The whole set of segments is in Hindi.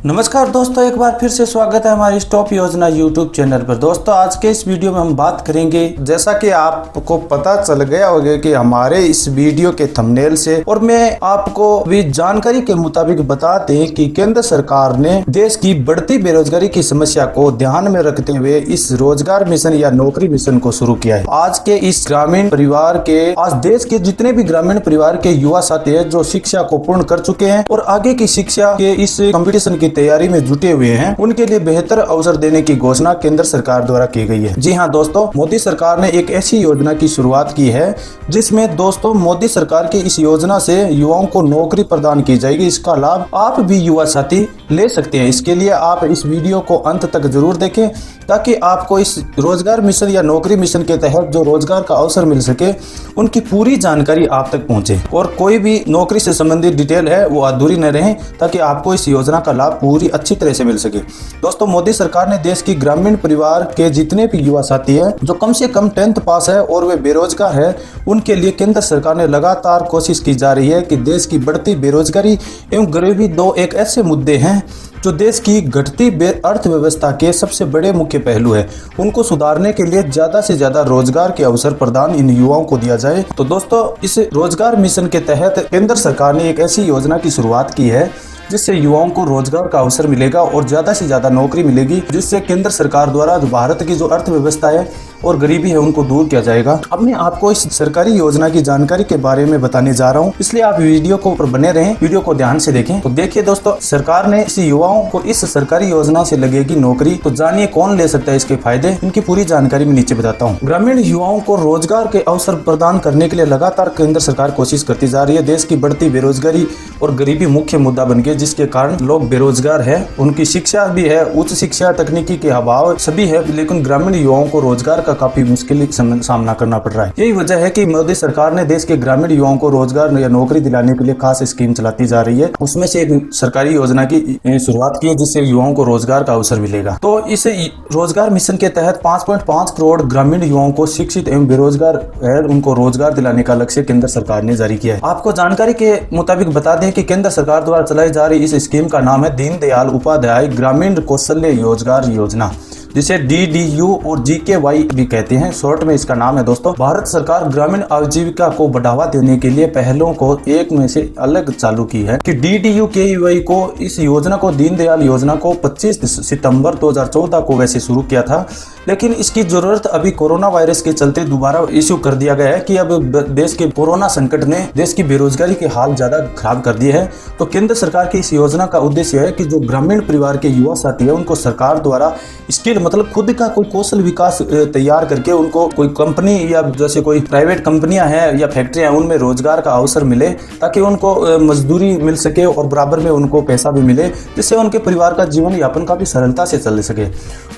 नमस्कार दोस्तों, एक बार फिर से स्वागत है हमारी स्टॉप योजना यूट्यूब चैनल पर। दोस्तों, आज के इस वीडियो में हम बात करेंगे, जैसा कि आपको पता चल गया होगा कि हमारे इस वीडियो के थंबनेल से, और मैं आपको भी जानकारी के मुताबिक बता दें कि केंद्र सरकार ने देश की बढ़ती बेरोजगारी की समस्या को ध्यान में रखते हुए इस रोजगार मिशन या नौकरी मिशन को शुरू किया है। आज के इस ग्रामीण परिवार के, आज देश के जितने भी ग्रामीण परिवार के युवा साथी है जो शिक्षा को पूर्ण कर चुके हैं और आगे की शिक्षा के इस कंपटीशन की तैयारी में जुटे हुए हैं, उनके लिए बेहतर अवसर देने की घोषणा केंद्र सरकार द्वारा की गई है। जी हां दोस्तों, मोदी सरकार ने एक ऐसी योजना की शुरुआत की है जिसमें दोस्तों मोदी सरकार की इस योजना से युवाओं को नौकरी प्रदान की जाएगी। इसका लाभ आप भी युवा साथी ले सकते हैं। इसके लिए आप इस वीडियो को अंत तक जरूर देखें ताकि आपको इस रोजगार मिशन या नौकरी मिशन के तहत जो रोजगार का अवसर मिल सके, उनकी पूरी जानकारी आप तक पहुंचे और कोई भी नौकरी से संबंधित डिटेल है वो अधूरी न रहे, ताकि आपको इस योजना का लाभ पूरी अच्छी तरह से मिल सके। दोस्तों, मोदी सरकार ने देश की ग्रामीण परिवार के जितने भी युवा साथी हैं जो कम से कम 10th पास है और वे बेरोजगार है, उनके लिए केंद्र सरकार ने लगातार कोशिश की जा रही है कि देश की बढ़ती बेरोजगारी एवं गरीबी दो एक ऐसे मुद्दे हैं जो देश की घटती अर्थव्यवस्था के सबसे बड़े मुख्य पहलू है। उनको सुधारने के लिए ज्यादा से ज्यादा रोजगार के अवसर प्रदान इन युवाओं को दिया जाए। तो दोस्तों, इस रोजगार मिशन के तहत केंद्र सरकार ने एक ऐसी योजना की शुरुआत की है जिससे युवाओं को रोजगार का अवसर मिलेगा और ज्यादा से ज्यादा नौकरी मिलेगी, जिससे केंद्र सरकार द्वारा जो भारत की जो अर्थव्यवस्था है और गरीबी है उनको दूर किया जाएगा। अब मैं आपको इस सरकारी योजना की जानकारी के बारे में बताने जा रहा हूं, इसलिए आप वीडियो को ऊपर बने रहें, वीडियो को ध्यान से देखें। तो देखिए दोस्तों, सरकार ने इस युवाओं को इस सरकारी योजना से लगेगी नौकरी। तो जानिए कौन ले सकता है इसके फायदे, इनकी पूरी जानकारी मैं नीचे बताता हूँ। ग्रामीण युवाओं को रोजगार के अवसर प्रदान करने के लिए लगातार केंद्र सरकार कोशिश करती जा रही है। देश की बढ़ती बेरोजगारी और गरीबी मुख्य मुद्दा बन गया, जिसके कारण लोग बेरोजगार है। उनकी शिक्षा भी है, उच्च शिक्षा, तकनीकी के अभाव सभी है, लेकिन ग्रामीण युवाओं को रोजगार काफी मुश्किल सामना करना पड़ रहा है। यही वजह है कि मोदी सरकार ने देश के ग्रामीण युवाओं को रोजगार या नौकरी दिलाने के लिए खास स्कीम चलाती जा रही है। उसमें से एक सरकारी योजना की शुरुआत की है जिससे युवाओं को रोजगार का अवसर मिलेगा। तो इस रोजगार मिशन के तहत 5.5 करोड़ ग्रामीण युवाओं को शिक्षित एवं बेरोजगार है उनको रोजगार दिलाने का लक्ष्य केंद्र सरकार ने जारी किया है। आपको जानकारी के मुताबिक बता दें कि केंद्र सरकार द्वारा चलाई जा रही इस स्कीम का नाम है दीनदयाल उपाध्याय ग्रामीण कौशल्य रोजगार योजना, जिसे DDU और GKY भी कहते हैं, शॉर्ट में इसका नाम है। दोस्तों, भारत सरकार ग्रामीण आजीविका को बढ़ावा देने के लिए पहलों को एक में से अलग चालू की है कि DDU KY को, इस योजना को, दीनदयाल योजना को 25 सितंबर 2014 को वैसे शुरू किया था, लेकिन इसकी जरूरत अभी कोरोना वायरस के चलते दोबारा इश्यू कर दिया गया है कि अब देश के कोरोना संकट ने देश की बेरोजगारी के हाल ज्यादा खराब कर दिए हैं। तो केंद्र सरकार की इस योजना का उद्देश्य है कि जो ग्रामीण परिवार के युवा साथी है उनको सरकार द्वारा स्किल मतलब खुद का कोई कौशल विकास तैयार करके उनको कोई कंपनी या जैसे कोई प्राइवेट कंपनियां हैं या फैक्ट्रियां, उनमें रोजगार का अवसर मिले ताकि उनको मजदूरी मिल सके और बराबर में उनको पैसा भी मिले, जिससे उनके परिवार का जीवन यापन काफी सरलता से चल सके।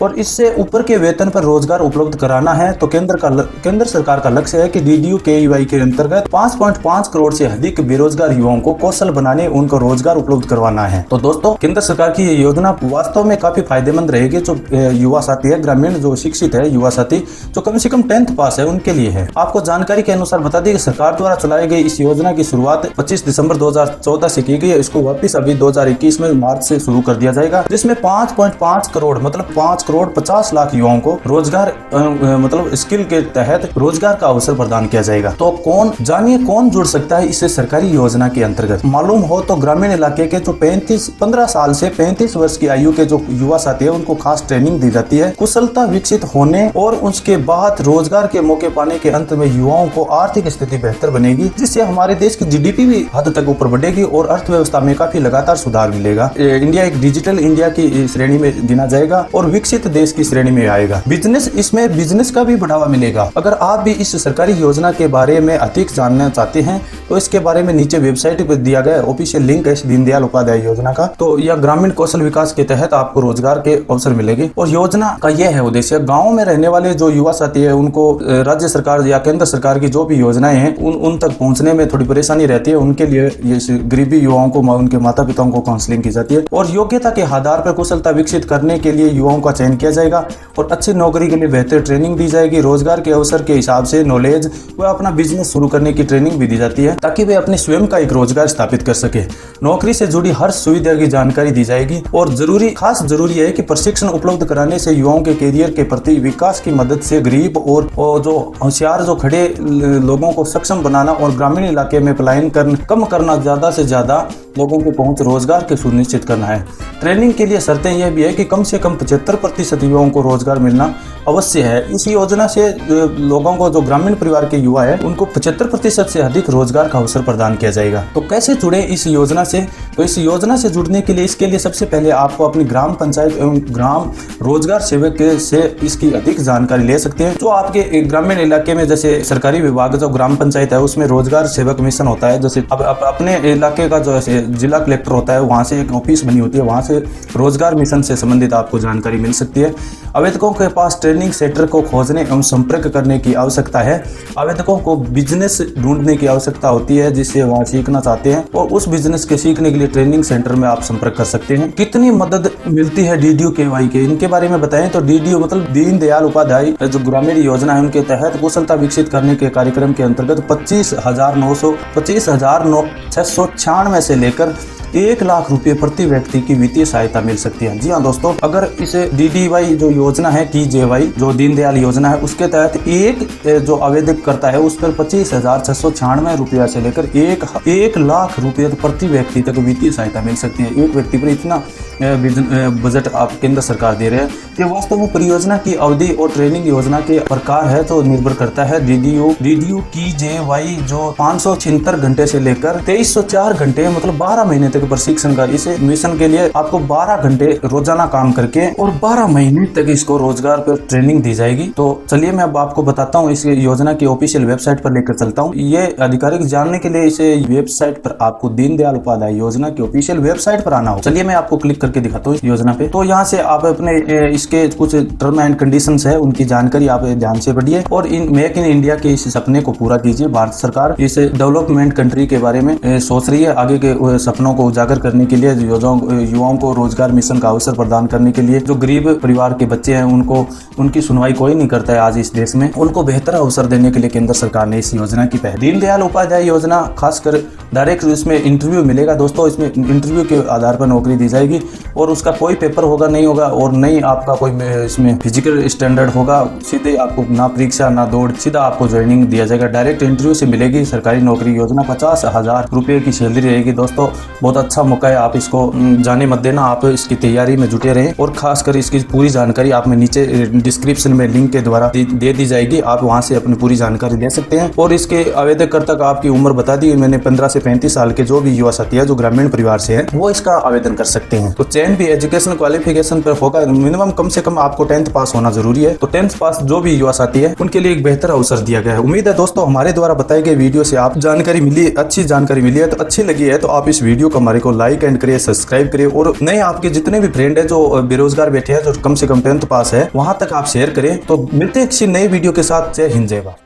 और इससे ऊपर के वेतन पर रोजगार उपलब्ध कराना है। तो केंद्र सरकार का लक्ष्य है कि DDU KY के अंतर्गत 5.5 करोड़ से अधिक बेरोजगार युवाओं को कौशल बनाने, उनको रोजगार उपलब्ध करवाना है। तो दोस्तों, केंद्र सरकार की ये योजना वास्तव में काफी फायदेमंद रहेगी। जो युवा साथी है, ग्रामीण जो शिक्षित है युवा साथी जो कम से कम 10th पास है, उनके लिए है। आपको जानकारी के अनुसार बता दें कि सरकार द्वारा चलाई गई इस योजना की शुरुआत 25 दिसंबर 2014 से की गई है। इसको वापिस अभी 2021 में मार्च से शुरू कर दिया जाएगा, जिसमें 5.5 करोड़ मतलब 5 करोड़ 50 लाख युवाओं को रोजगार मतलब स्किल के तहत रोजगार का अवसर प्रदान किया जाएगा। तो जानिए कौन जुड़ सकता है इस सरकारी योजना के अंतर्गत। मालूम हो तो ग्रामीण इलाके के जो 15 साल से 35 वर्ष की आयु के जो युवा साथी है उनको खास ट्रेनिंग दी जाती है। कुशलता विकसित होने और उसके बाद रोजगार के मौके पाने के अंत में युवाओं को आर्थिक स्थिति बेहतर बनेगी, जिससे हमारे देश की GDP भी हद तक ऊपर बढ़ेगी और अर्थव्यवस्था में काफी लगातार सुधार मिलेगा। इंडिया एक डिजिटल इंडिया की श्रेणी में गिना जाएगा और विकसित देश की श्रेणी में आएगा। इसमें बिजनेस का भी बढ़ावा मिलेगा। अगर आप भी इस सरकारी योजना के बारे में अधिक जानना चाहते हैं तो इसके बारे में नीचे वेबसाइट पर दिया गया ऑफिशियल लिंक है दीनदयाल उपाध्याय योजना का। तो यह ग्रामीण कौशल विकास के तहत आपको रोजगार के अवसर मिलेंगे और योजना योजना का यह है उद्देश्य, गाँव में रहने वाले जो युवा साथी है उनको राज्य सरकार या केंद्र सरकार की जो भी योजनाएं हैं उन तक पहुंचने में थोड़ी परेशानी रहती है। उनके लिए ये गरीबी युवाओं को, उनके माता पिताओं को काउंसलिंग की जाती है और योग्यता के आधार पर कुशलता विकसित करने के लिए युवाओं का चयन किया जाएगा और अच्छी नौकरी के लिए बेहतर ट्रेनिंग दी जाएगी। रोजगार के अवसर के हिसाब से नॉलेज व अपना बिजनेस शुरू करने की ट्रेनिंग भी दी जाती है ताकि वे अपने स्वयं का एक रोजगार स्थापित कर सके। नौकरी से जुड़ी हर सुविधा की जानकारी दी जाएगी और खास जरूरी है कि प्रशिक्षण उपलब्ध कराने से युवाओं के करियर के प्रति विकास की मदद से गरीब और जो होशियार जो खड़े लोगों को सक्षम बनाना और ग्रामीण इलाके में पलायन कम करना, ज्यादा से ज्यादा लोगों को पहुंच रोजगार के सुनिश्चित करना है। ट्रेनिंग के लिए शर्तें यह भी है कि कम से कम 75% युवाओं को रोजगार मिलना अवश्य है। इस योजना से लोगों को, जो ग्रामीण परिवार के युवा है, उनको 75% से अधिक रोजगार का अवसर प्रदान किया जाएगा। तो कैसे जुड़े इस योजना से? तो इस योजना से जुड़ने के लिए, इसके लिए सबसे पहले आपको अपनी ग्राम पंचायत एवं ग्राम रोजगार सेवक से इसकी अधिक जानकारी ले सकते हैं। जो आपके ग्रामीण इलाके में जैसे सरकारी विभाग जो ग्राम पंचायत है उसमें रोजगार सेवक मिशन होता है, जैसे अपने इलाके का जो जिला कलेक्टर होता है वहाँ से एक ऑफिस बनी होती है, वहाँ से रोजगार मिशन से संबंधित आपको जानकारी मिल सकती है। आवेदकों के पास ट्रेनिंग सेंटर को खोजने एवं संपर्क करने की आवश्यकता है। आवेदकों को बिजनेस ढूंढने की आवश्यकता होती है जिससे वहाँ सीखना चाहते हैं और उस बिजनेस के सीखने के लिए ट्रेनिंग सेंटर में आप संपर्क कर सकते हैं। कितनी मदद मिलती है DDU-KY के, इनके बारे में बताएं तो DDU मतलब दीन दयाल उपाध्याय जो ग्रामीण योजना है उनके तहत कुशलता विकसित करने के कार्यक्रम के अंतर्गत 25,696 से लेकर 1 लाख रुपए प्रति व्यक्ति की वित्तीय सहायता मिल सकती है। जी हाँ दोस्तों, अगर इस DDY जो योजना है, TJY जो दीनदयाल योजना है, उसके तहत एक जो आवेदक करता है उस पर 25,696 रुपया से लेकर 1 लाख रुपये प्रति व्यक्ति तक वित्तीय सहायता मिल सकती है। एक व्यक्ति पर इतना बजट आप केंद्र सरकार दे रहे हैं। ये वास्तव में परियोजना की अवधि और ट्रेनिंग योजना के प्रकार है तो निर्भर करता है। DDU-KY जो 576 घंटे से लेकर 2304 घंटे मतलब 12 महीने तक प्रशिक्षण का, इस मिशन के लिए आपको 12 घंटे रोजाना काम करके और 12 महीने तक इसको रोजगार पर ट्रेनिंग दी जाएगी। तो चलिए मैं अब आपको बताता हूँ, इस योजना की ऑफिशियल वेबसाइट पर लेकर चलता हूँ। ये आधिकारिक जानने के लिए इसे वेबसाइट पर आपको दीनदयाल उपाध्याय योजना की ऑफिशियल वेबसाइट पर आना हो। चलिए मैं आपको क्लिक करके दिखाता हूँ इस योजना पे। तो यहाँ से आप अपने इसके कुछ टर्म एंड कंडीशंस है उनकी जानकारी आप ध्यान से पढ़िए और मेक इन इंडिया के इस सपने को पूरा कीजिए। भारत सरकार इस डेवलपमेंट कंट्री के बारे में सोच रही है। आगे के सपनों को उजागर करने के लिए, युवाओं को रोजगार मिशन का अवसर प्रदान करने के लिए, जो गरीब परिवार के बच्चे हैं उनकी सुनवाई कोई नहीं करता है आज इस देश में, उनको बेहतर अवसर देने के लिए केंद्र सरकार ने इस योजना की पहल। दीनदयाल उपाध्याय योजना खासकर डायरेक्ट इसमें इंटरव्यू मिलेगा दोस्तों। इसमें इंटरव्यू के आधार पर नौकरी दी जाएगी और उसका कोई पेपर होगा नहीं होगा और नहीं आपका कोई इसमें फिजिकल स्टैंडर्ड होगा। सीधे आपको ना परीक्षा ना दौड़, सीधा आपको ज्वाइनिंग दिया जाएगा। डायरेक्ट इंटरव्यू से मिलेगी सरकारी नौकरी योजना। 50,000 रुपये की सैलरी रहेगी दोस्तों। बहुत अच्छा मौका है, आप इसको जाने मत देना। आप इसकी तैयारी में जुटे रहें और खासकर इसकी पूरी जानकारी आप में नीचे डिस्क्रिप्शन में लिंक के द्वारा दे दी जाएगी। आप वहां से अपनी पूरी जानकारी ले सकते हैं। और इसके आवेदनकर्ता का आपकी उम्र बता दी मैंने, 15 से 35 साल के जो भी युवा साथी है जो ग्रामीण परिवार से है वो इसका आवेदन कर सकते हैं। तो चयन भी एजुकेशन क्वालिफिकेशन पर होगा। मिनिमम कम से कम आपको 10th पास होना जरूरी है। तो 10th पास जो भी युवा साथी है उनके लिए एक बेहतर अवसर दिया गया है। उम्मीद है दोस्तों हमारे द्वारा बताए गए वीडियो से आप जानकारी मिली, अच्छी जानकारी मिली है तो अच्छी लगी है तो आप इस वीडियो को हमारे को लाइक एंड करिए, सब्सक्राइब करिए और नए आपके जितने भी फ्रेंड है जो बेरोजगार बैठे हैं जो कम से कम 10th पास है वहां तक आप शेयर करें। तो मिलते हैं किसी नए वीडियो के साथ। जय हिंद, जय भारत।